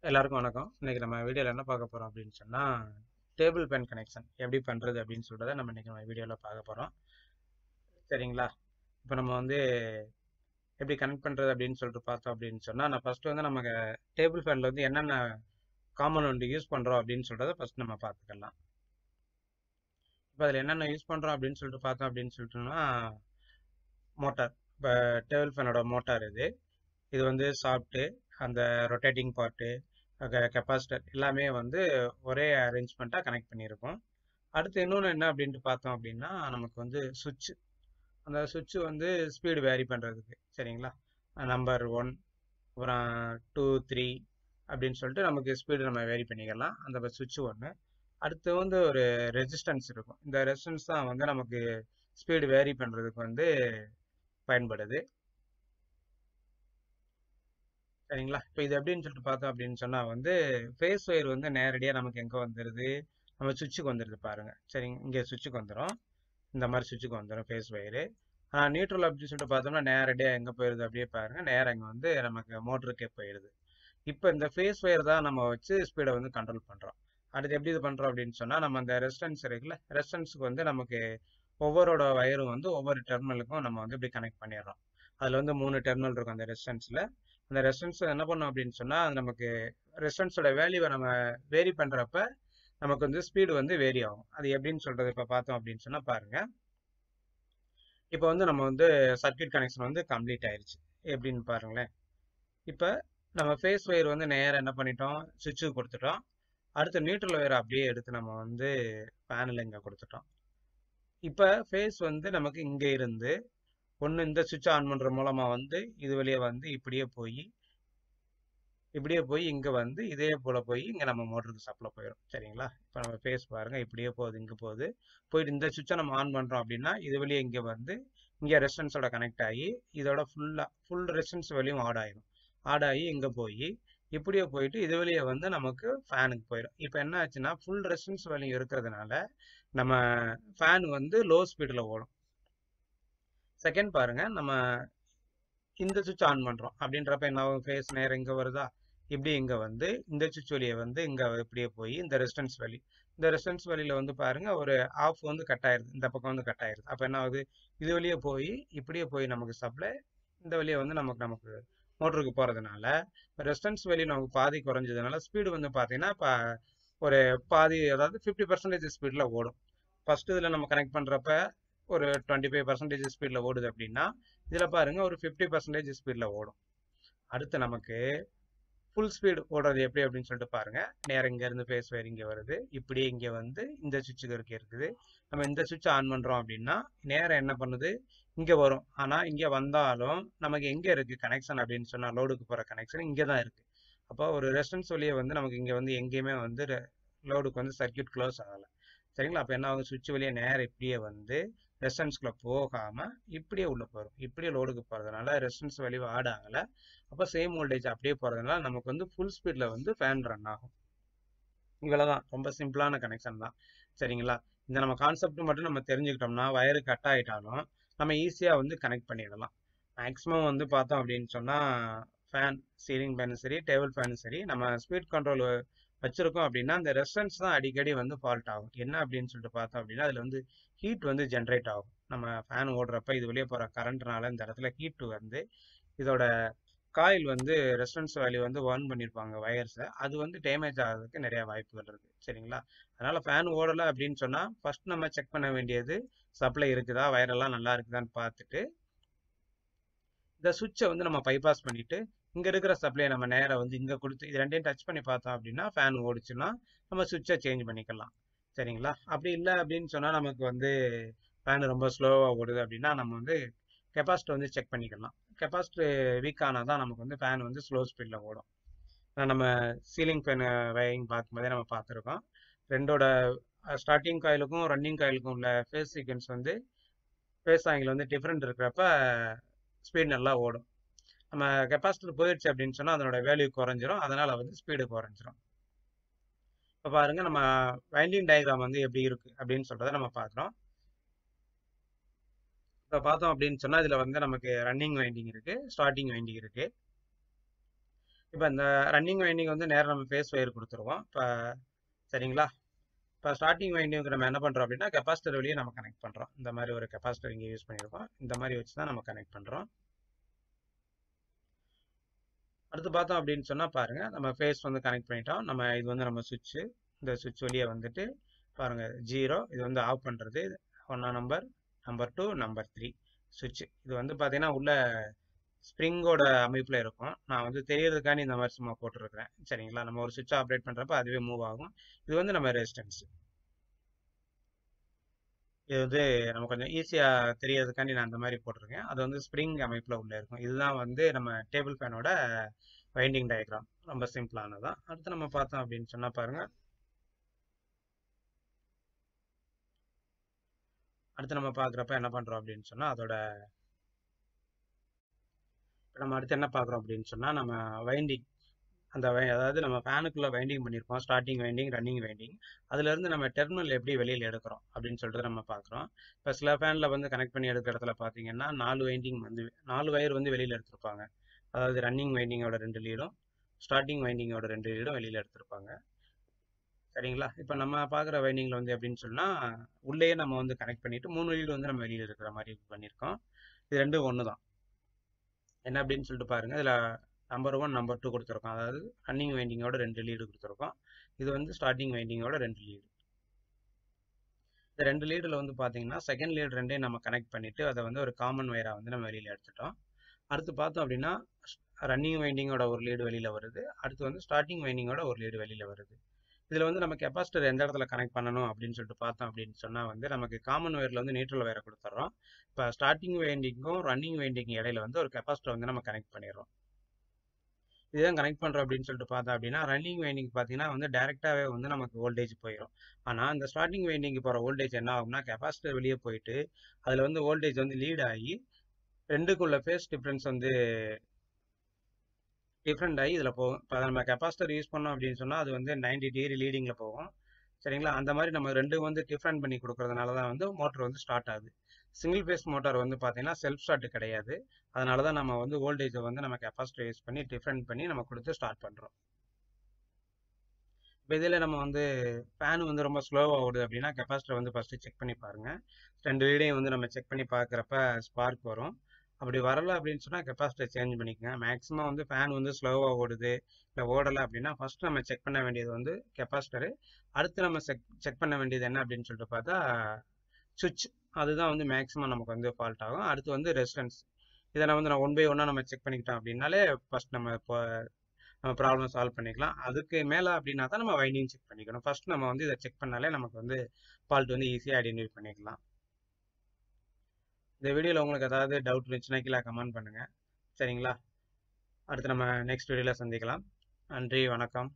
எல்லாருக்கும் வணக்கம். இன்னைக்கு நம்ம வீடியோல என்ன பார்க்க போறோம் அப்படின்னு சொன்னா, டேபிள் பென் கனெக்ஷன் எப்படி பண்றது அப்படின்னு சொல்றத நம்ம இன்னைக்கு நம்ம வீடியோல பார்க்க போறோம். சரிங்களா? இப்போ நம்ம வந்து எப்படி கனெக்ட் பண்றது அப்படின்னு சொல்லிட்டு பார்த்தோம் அப்படின்னு சொன்னா, நான் ஃபர்ஸ்ட் வந்து நமக்கு டேபிள் ஃபேன்ல வந்து என்னென்ன காம்பனன்ட் யூஸ் பண்றோம் அப்படின்னு சொல்றத ஃபர்ஸ்ட் நம்ம பார்த்துக்கலாம். இப்போ அதில் என்னென்ன யூஸ் பண்றோம் அப்படின்னு சொல்லிட்டு பார்த்தோம் அப்படின்னு சொல்லிட்டோம்னா, மோட்டார். இப்போ டேபிள் ஃபேனோட மோட்டார் இது. இது வந்து சாஃப்ட்டு, அந்த ரொட்டேட்டிங் பார்ட்டு, கெப்பாசிட்டர் எல்லாமே வந்து ஒரே அரேஞ்ச்மெண்ட்டாக கனெக்ட் பண்ணியிருக்கோம். அடுத்து இன்னொன்று என்ன அப்படின்ட்டு பார்த்தோம் அப்படின்னா நமக்கு வந்து சுவிட்ச். அந்த சுவிட்ச் வந்து ஸ்பீடு வேரி பண்ணுறதுக்கு சரிங்களா. நம்பர் 1 அப்புறம் 2 3 அப்படின்னு சொல்லிட்டு நமக்கு ஸ்பீடு நம்ம வேரி பண்ணிக்கலாம். அந்த சுவிட்ச் ஒன்று. அடுத்து வந்து ஒரு ரெசிஸ்டன்ஸ் இருக்கும். இந்த ரெசிஸ்டன்ஸ் தான் வந்து நமக்கு ஸ்பீடு வேரி பண்ணுறதுக்கு வந்து பயன்படுது. சரிங்களா. இப்போ இது எப்படின்னு சொல்லிட்டு பார்த்தோம் அப்படின்னு சொன்னால் வந்து ஃபேஸ் ஒயர் வந்து நேரடியாக நமக்கு எங்கே வந்துடுது, நம்ம சுவிட்சுக்கு வந்துடுது பாருங்க. சரிங்க, இங்கே சுவிட்சுக்கு வந்துடும். இந்த மாதிரி சுவிட்சுக்கு வந்துடும் ஃபேஸ் ஒயரு. ஆனால் நியூட்ரல் அப்படின்னு சொல்லிட்டு பார்த்தோம்னா நேரடியாக எங்கே போயிடுது அப்படியே பாருங்க, நேரம் இங்கே வந்து நமக்கு மோட்டருக்கே போயிடுது. இப்போ இந்த ஃபேஸ் ஒயர் தான் நம்ம வச்சு ஸ்பீடை வந்து கண்ட்ரோல் பண்ணுறோம். அடுத்து எப்படி இது பண்ணுறோம் அப்படின்னு சொன்னால், நம்ம அந்த ரெசிஸ்டன்ஸ் இருக்குல்ல, ரெசிஸ்டன்ஸுக்கு வந்து நமக்கு ஒவ்வொருட வயரும் வந்து ஒவ்வொரு டெர்மினலுக்கும் நம்ம வந்து இப்படி கனெக்ட் பண்ணிடுறோம். அதில் வந்து 3 டெர்மினல் இருக்கும் அந்த ரெசிஸ்டன்ஸில். அந்த ரெசிஸ்டன்ஸ் என்ன பண்ணும் அப்படின்னு சொன்னால், அது நமக்கு ரெசிஸ்டன்ஸோட வேல்யூவை நம்ம வேரி பண்ணுறப்ப நமக்கு வந்து ஸ்பீடு வந்து வேரி ஆகும். அது எப்படின்னு சொல்றது இப்போ பார்த்தோம் அப்படின்னு சொன்னால் பாருங்க. இப்போ வந்து நம்ம வந்து சர்க்யூட் கனெக்ஷன் வந்து கம்ப்ளீட் ஆயிருச்சு. எப்படின்னு பாருங்களேன். இப்போ நம்ம ஃபேஸ் ஒயர் வந்து நேராக என்ன பண்ணிட்டோம், சுவிட்சுக்கு கொடுத்துட்டோம். அடுத்து நியூட்ரல் ஒயர் அப்படியே எடுத்து நம்ம வந்து பேனல் இங்கே கொடுத்துட்டோம். இப்போ ஃபேஸ் வந்து நமக்கு இங்கே இருந்து ஒன்று இந்த சுவிட்ச் ஆன் பண்ணுற மூலமாக வந்து இது வழியே வந்து இப்படியே போய் இங்கே வந்து இதே போல் போய் இங்கே நம்ம மோட்டருக்கு சப்ளை போயிடும். சரிங்களா. இப்போ நம்ம ஃபேஸ் பாருங்கள், இப்படியே போகுது, இங்கே போகுது. போயிட்டு இந்த சுவிட்சை நம்ம ஆன் பண்ணுறோம் அப்படின்னா இது வழியே இங்கே வந்து இங்கே ரெசிஸ்டன்ஸோட கனெக்ட் ஆகி இதோட ஃபுல் ரெசிஸ்டன்ஸ் வழியும் ஆட் ஆகி இங்கே போய் இப்படியே போயிட்டு இது வழியே வந்து நமக்கு ஃபேனுக்கு போயிடும். இப்போ என்ன ஆச்சுன்னா ஃபுல் ரெசிஸ்டன்ஸ் வழியும் இருக்கிறதுனால நம்ம ஃபேன் வந்து லோ ஸ்பீடில் ஓடும். செகண்ட் பாருங்க, நம்ம இந்த சுவிட்ச் ஆன் பண்ணுறோம் அப்படின்றப்ப என்ன ஆகும், ஃபேஸ் நேரம் இங்கே வருதா, இப்படி இங்கே வந்து இந்த சுவிட்ச் வழியை வந்து இங்கே இப்படியே போய் இந்த ரெசிஸ்டன்ஸ் வழியில் வந்து பாருங்க ஒரு ஆஃப் வந்து கட் ஆயிருது, இந்த பக்கம் வந்து கட் ஆயிருது. அப்போ என்ன ஆகுது, இது வழியே போய் இப்படியே போய் நமக்கு சப்ளை இந்த வழியை வந்து நமக்கு மோட்டருக்கு போகிறதுனால ரெசிஸ்டன்ஸ் வழி நமக்கு பாதி குறைஞ்சதுனால ஸ்பீடு வந்து பார்த்தீங்கன்னா இப்போ ஒரு பாதி, அதாவது 50% ஸ்பீடில் ஓடும். ஃபர்ஸ்ட் இதில் நம்ம கனெக்ட் பண்ணுறப்ப ஒரு 25% ஸ்பீடில் ஓடுது அப்படின்னா இதில் பாருங்க ஒரு 50% ஸ்பீடில் ஓடும். அடுத்து நமக்கு ஃபுல் ஸ்பீடு ஓடுறது எப்படி அப்படின்னு சொல்லிட்டு பாருங்க. நேரம் இங்கேருந்து ஃபேஸ் ஒயர் இங்கே வருது, இப்படியே இங்கே வந்து இந்த சுவிட்சுக்கு இருக்குது. நம்ம இந்த சுவிட்ச் ஆன் பண்ணுறோம் அப்படின்னா நேரம் என்ன பண்ணுது, இங்கே வரும். ஆனால் இங்கே வந்தாலும் நமக்கு எங்கே இருக்குது கனெக்ஷன் அப்படின்னு சொன்னால் லோடுக்கு போகிற கனெக்ஷன் இங்கே தான் இருக்குது. அப்போ ஒரு ரெசிஸ்டன்ஸ் வழியே வந்து நமக்கு இங்கே வந்து எங்கேயுமே வந்து லோடுக்கு வந்து சர்க்யூட் க்ளோஸ் ஆகலை. சரிங்களா. அப்போ என்ன ஆகும், சுவிட்ச் வழியே நேரம் இப்படியே வந்து ரெசிஸ்டன்ஸ்குள்ளே போகாமல் இப்படியே உள்ளே போயிடும். இப்படியே லோடுக்கு போகிறதுனால ரெசிஸ்டன்ஸ் வேல்யூ ஆட் ஆகலை. அப்போ சேம் வோல்டேஜ் அப்படியே போகிறதுனால நமக்கு வந்து ஃபுல் ஸ்பீடில் வந்து ஃபேன் ரன் ஆகும். இவ்வளோதான், ரொம்ப சிம்பிளான கனெக்ஷன் தான். சரிங்களா. இந்த நம்ம கான்செப்ட் மட்டும் நம்ம தெரிஞ்சுக்கிட்டோம்னா வயரு கட் ஆகிட்டாலும் நம்ம ஈஸியாக வந்து கனெக்ட் பண்ணிடலாம். மேக்ஸிமம் வந்து பார்த்தோம் அப்படின்னு சொன்னால் ஃபேன், சீலிங் ஃபேனும் சரி, டேபிள் ஃபேனும் சரி, நம்ம ஸ்பீட் கண்ட்ரோல் வச்சுருக்கோம் அப்படின்னா அந்த ரெசிஸ்டன்ஸ் தான் அடிக்கடி வந்து ஃபால்ட் ஆகும். என்ன அப்படின்னு சொல்லிட்டு பார்த்தோம் அப்படின்னா அதில் வந்து ஹீட் வந்து ஜென்ரேட் ஆகும். நம்ம ஃபேன் ஓடுறப்ப இது வெளியே போகிற கரண்ட்னால இந்த இடத்துல ஹீட் வந்து இதோட காயில் வந்து ரெசிஸ்டன்ஸ் வேல்யூ வந்து வார்ன் பண்ணியிருப்பாங்க வயர்ஸை, அது வந்து டேமேஜ் ஆகிறதுக்கு நிறைய வாய்ப்புகள் இருக்குது. சரிங்களா. அதனால் ஃபேன் ஓடலை அப்படின்னு சொன்னால் ஃபர்ஸ்ட் நம்ம செக் பண்ண வேண்டியது சப்ளை இருக்குதா, வயரெல்லாம் நல்லா இருக்குதான்னு பார்த்துட்டு இந்த சுவிட்சை வந்து நம்ம பைபாஸ் பண்ணிவிட்டு இங்கே இருக்கிற சப்ளையை நம்ம நேராக வந்து இங்கே கொடுத்து இது ரெண்டையும் டச் பண்ணி பார்த்தோம் அப்படின்னா ஃபேன் ஓடிச்சுன்னா நம்ம சுவிட்சை சேஞ்ச் பண்ணிக்கலாம். சரிங்களா. அப்படி இல்லை அப்படின்னு சொன்னால் நமக்கு வந்து ஃபேன் ரொம்ப ஸ்லோவாக ஓடுது அப்படின்னா நம்ம வந்து கெப்பாசிட்டர் வந்து செக் பண்ணிக்கலாம். கெப்பாசிட்டர் வீக் ஆனால் தான் நமக்கு வந்து ஃபேன் வந்து ஸ்லோ ஸ்பீடில் ஓடும். நம்ம சீலிங் ஃபேன் வயரிங் பார்க்கும்போதே நம்ம பார்த்துருக்கோம். ரெண்டோட ஸ்டார்டிங் காயிலுக்கும் ரன்னிங் காயிலுக்கும் உள்ள ஃபேஸ் சீக்வன்ஸ் வந்து ஃபேஸ் ஆங்கிள் வந்து டிஃப்ரெண்ட் இருக்கிறப்ப ஸ்பீட் நல்லா ஓடும். நம்ம கெப்பாசிட்டர் போயிடுச்சு அப்படின்னு சொன்னால் அதனோட வேல்யூ குறைஞ்சிரும், அதனால் வந்து ஸ்பீடு குறைஞ்சிரும். இப்போ பாருங்கள், நம்ம வைண்டிங் டயக்ராம் வந்து எப்படி இருக்குது அப்படின்னு சொல்கிறத நம்ம பார்க்குறோம். இப்போ பார்த்தோம் அப்படின்னு சொன்னால் இதில் வந்து நமக்கு ரன்னிங் வைண்டிங் இருக்குது, ஸ்டார்டிங் வைண்டிங் இருக்குது. இப்போ இந்த ரன்னிங் வைண்டிங் வந்து நேரம் நம்ம ஃபேஸ் ஒயர் கொடுத்துருவோம் இப்போ. சரிங்களா? இப்போ ஸ்டார்டிங் வைண்டிங்க்கு நம்ம என்ன பண்ணுறோம் அப்படின்னா கெப்பாசிட்டர் வழியே நம்ம கனெக்ட் பண்ணுறோம். இந்த மாதிரி ஒரு கெப்பாசிட்டர் இங்கே யூஸ் பண்ணியிருக்கோம். இந்த மாதிரி வச்சு தான் நம்ம கனெக்ட் பண்ணுறோம். அடுத்து பார்த்தோம் அப்படின்னு சொன்னால் பாருங்கள், நம்ம ஃபேஸ் வந்து கனெக்ட் பண்ணிட்டோம். நம்ம இது வந்து நம்ம சுவிட்சு. இந்த சுவிட்ச் வழியே வந்துட்டு பாருங்கள் 0 இது வந்து ஆஃப் பண்ணுறது. 1 நம்பர், நம்பர் 2, நம்பர் 3 சுவிட்ச். இது வந்து பார்த்தீங்கன்னா உள்ள ஸ்ப்ரிங்கோட அமைப்பில் இருக்கும். நான் வந்து தெரியறதுக்காண்டி இந்த மாதிரி சும்மா போட்டுருக்கிறேன். சரிங்களா? நம்ம ஒரு சுவிட்ச் ஆப்ரேட் பண்ணுறப்ப அதுவே மூவ் ஆகும். இது வந்து நம்ம ரெசிஸ்டன்ஸ். இது வந்து நம்ம கொஞ்சம் ஈஸியாக தெரியறதுக்காண்டி நான் அந்த மாதிரி போட்டிருக்கேன். அது வந்து ஸ்ப்ரிங் அமைப்பில் உள்ள இருக்கும். இதுதான் வந்து நம்ம டேபிள் ஃபேனோட வைண்டிங் டயக்ராம். ரொம்ப சிம்பிளானதான். அடுத்து நம்ம பார்த்தோம் அப்படின்னு சொன்னால் பாருங்கள், அடுத்து நம்ம பார்க்குறப்ப என்ன பண்ணுறோம் அப்படின்னு சொன்னால் அதோட நம்ம அடுத்து என்ன பார்க்குறோம் அப்படின்னு சொன்னால் நம்ம வைண்டிங் அந்த அதாவது நம்ம ஃபேனுக்குள்ளே வைண்டிங் பண்ணியிருக்கோம். Starting winding, running winding. அதுலேருந்து நம்ம டெர்மினல் எப்படி வெளியில் எடுக்கிறோம் அப்படின்னு சொல்லிட்டு நம்ம பார்க்குறோம். இப்போ சில ஃபேனில் வந்து கனெக்ட் பண்ணி எடுக்கிற இடத்துல பார்த்தீங்கன்னா 4 வைண்டிங் வந்து 4 வயர் வந்து வெளியில் எடுத்திருப்பாங்க. அதாவது ரன்னிங் வைண்டிங்கோட 2 லீடும், ஸ்டார்டிங் வைண்டிங்கோட 2 லீடும் வெளியில் எடுத்திருப்பாங்க. சரிங்களா? இப்போ நம்ம பார்க்குற வைண்டிங்கில் வந்து எப்படின்னு சொன்னால் உள்ளேயே நம்ம வந்து கனெக்ட் பண்ணிவிட்டு 3 லீடு வந்து நம்ம வெளியில் இருக்கிற மாதிரி பண்ணியிருக்கோம். இது ரெண்டும் ஒன்று தான். என்ன அப்படின்னு சொல்லிட்டு பாருங்கள், இதில் நம்பர் 1, நம்பர் 2 கொடுத்துருக்கோம். அதாவது ரன்னிங் வைண்டிங்கோட 2 லீடு கொடுத்துருக்கோம். இது வந்து ஸ்டார்டிங் வைண்டிங்கோட 2 லீடு. இந்த 2 லீடில் வந்து பார்த்தீங்கன்னா செகண்ட் லீடு ரெண்டையும் நம்ம கனெக்ட் பண்ணிவிட்டு அதை வந்து ஒரு காமன் வயராக வந்து நம்ம வெளியில் எடுத்துட்டோம். அடுத்து பார்த்தோம் அப்படின்னா ரன்னிங் வைண்டிங்கோட ஒரு லீடு வெளியில் வருது. அடுத்து வந்து ஸ்டார்டிங் வைண்டிங்கோட ஒரு லீடு வெளியில் வருது. இதில் வந்து நம்ம கெப்பாசிட்டர் எந்த இடத்துல கனெக்ட் பண்ணணும் அப்படின்னு சொல்லிட்டு பார்த்தோம் அப்படின்னு சொன்னால் வந்து நமக்கு காமன் வயரில் வந்து நியூட்ரல் வயரை கொடுத்துட்றோம். இப்போ ஸ்டார்டிங் வைண்டிங்கும் ரன்னிங் வைண்டிங் இடையில வந்து ஒரு கெப்பாசிட்டர் வந்து நம்ம கனெக்ட் பண்ணிடுறோம். இதுதான் கனெக்ட் பண்ணுறோம் அப்படின்னு சொல்லிட்டு பார்த்தோம் அப்படின்னா ரன்னிங் வைண்டிங் பார்த்தீங்கன்னா வந்து டேரெக்டாகவே வந்து நமக்கு வோல்டேஜ் போயிடும். ஆனால் இந்த ஸ்டார்டிங் வைண்டிங்கு போகிற வோல்டேஜ் என்ன ஆகும்னா கெப்பாசிட்டர் வெளியே போயிட்டு அதில் வந்து வோல்டேஜ் வந்து லீட் ஆகி ரெண்டுக்குள்ள ஃபேஸ் டிஃப்ரென்ஸ் வந்து டிஃப்ரெண்ட் ஆகி இதில் போகும். இப்போ நம்ம கெப்பாசிட்டர் யூஸ் பண்ணோம் அப்படின்னு சொன்னால் அது வந்து 90 டிகிரி லீடிங்கில் போகும். சரிங்களா? அந்த மாதிரி நம்ம ரெண்டும் வந்து டிஃப்ரெண்ட் பண்ணி கொடுக்கறதுனால தான் வந்து மோட்டர் வந்து ஸ்டார்ட் ஆகுது. சிங்கிள் ஃபேஸ் மோட்டார் வந்து பார்த்தீங்கன்னா செல்ஃப் ஸ்டார்ட் கிடையாது. அதனால தான் நம்ம வந்து வோல்டேஜை வந்து நம்ம கெப்பாசிட்டர் யூஸ் பண்ணி டிஃப்ரெண்ட் பண்ணி நம்ம கொடுத்து ஸ்டார்ட் பண்ணுறோம். இப்போ இதில் நம்ம வந்து ஃபேன் வந்து ரொம்ப ஸ்லோவாக ஓடுது அப்படின்னா கெப்பாசிட்டர் வந்து ஃபஸ்ட்டு செக் பண்ணி பாருங்கள். 2 ரீடையும் வந்து நம்ம செக் பண்ணி பார்க்குறப்ப ஸ்பார்க் வரும். அப்படி வரலை அப்படின்னு சொன்னால் கெப்பாசிட்டர் சேஞ்ச் பண்ணிக்கோங்க. மேக்ஸிமம் வந்து ஃபேன் வந்து ஸ்லோவாக ஓடுது இல்லை ஓடலை அப்படின்னா ஃபஸ்ட்டு நம்ம செக் பண்ண வேண்டியது வந்து கெப்பாசிட்டரு. அடுத்து நம்ம செக் பண்ண வேண்டியது என்ன அப்படின்னு சொல்லிட்டு பார்த்தா சுவிட்ச். அதுதான் வந்து மேக்ஸிமம் நமக்கு வந்து ஃபால்ட் ஆகும். அடுத்து வந்து ரெசிஸ்டன்ஸ். இதை நான் வந்து 1 பை 1 நம்ம செக் பண்ணிக்கிட்டோம் அப்படின்னாலே ஃபஸ்ட் நம்ம இப்போ நம்ம ப்ராப்ளம் சால்வ் பண்ணிக்கலாம். அதுக்கு மேலே அப்படின்னா தான் நம்ம வைண்டிங் செக் பண்ணிக்கணும். ஃபர்ஸ்ட் நம்ம வந்து இதை செக் பண்ணாலே நமக்கு வந்து ஃபால்ட் வந்து ஈஸியாக ஐடென்டிஃபை பண்ணிக்கலாம். இந்த வீடியோவில் உங்களுக்கு ஏதாவது டவுட் இருந்துச்சுன்னா கீழே கமெண்ட் பண்ணுங்கள். சரிங்களா? அடுத்து நம்ம நெக்ஸ்ட் வீடியோவில் சந்திக்கலாம். நன்றி, வணக்கம்.